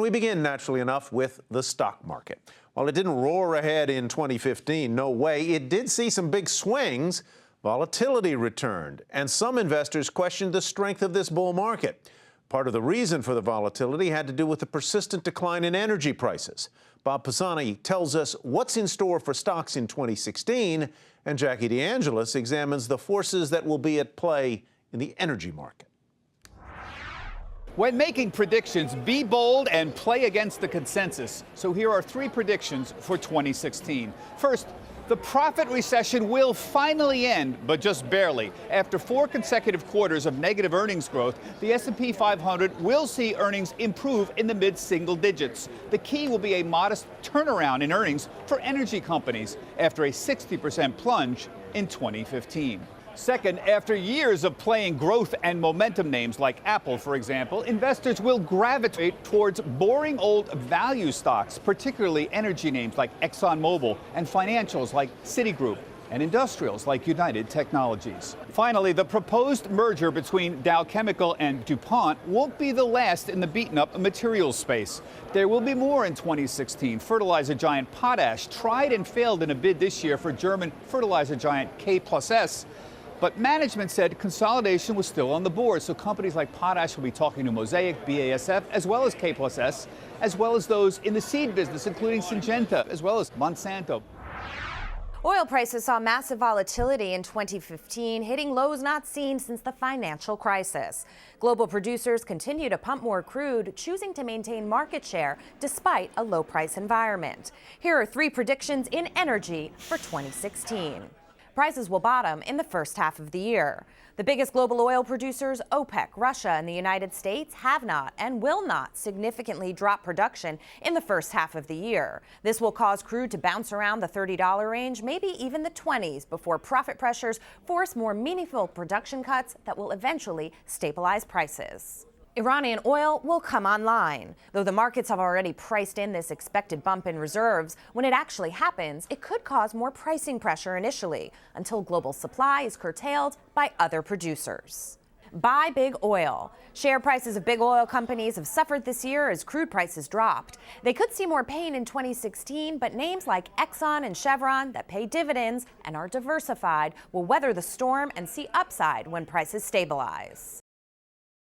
And we begin, naturally enough, with the stock market. While it didn't roar ahead in 2015, no way, it did see some big swings. Volatility returned, and some investors questioned the strength of this bull market. Part of the reason for the volatility had to do with the persistent decline in energy prices. Bob Pisani tells us what's in store for stocks in 2016, and Jackie DeAngelis examines the forces that will be at play in the energy market. When making predictions, be bold and play against the consensus. So here are 3 predictions for 2016. First, the profit recession will finally end, but just barely. After 4 consecutive quarters of negative earnings growth, the S&P 500 will see earnings improve in the mid-single digits. The key will be a modest turnaround in earnings for energy companies after a 60% plunge in 2015. Second, after years of playing growth and momentum names like Apple, for example, investors will gravitate towards boring old value stocks, particularly energy names like ExxonMobil and financials like Citigroup and industrials like United Technologies. Finally, the proposed merger between Dow Chemical and DuPont won't be the last in the beaten-up materials space. There will be more in 2016. Fertilizer giant Potash tried and failed in a bid this year for German fertilizer giant K+S. But management said consolidation was still on the board, so companies like Potash will be talking to Mosaic, BASF, as well as K+S, as well as those in the seed business, including Syngenta, as well as Monsanto. Oil prices saw massive volatility in 2015, hitting lows not seen since the financial crisis. Global producers continue to pump more crude, choosing to maintain market share despite a low-price environment. Here are 3 predictions in energy for 2016. Prices will bottom in the first half of the year. The biggest global oil producers, OPEC, Russia, and the United States, have not and will not significantly drop production in the first half of the year. This will cause crude to bounce around the $30 range, maybe even the 20s, before profit pressures force more meaningful production cuts that will eventually stabilize prices. Iranian oil will come online. Though the markets have already priced in this expected bump in reserves, when it actually happens, it could cause more pricing pressure initially until global supply is curtailed by other producers. Buy big oil. Share prices of big oil companies have suffered this year as crude prices dropped. They could see more pain in 2016, but names like Exxon and Chevron that pay dividends and are diversified will weather the storm and see upside when prices stabilize.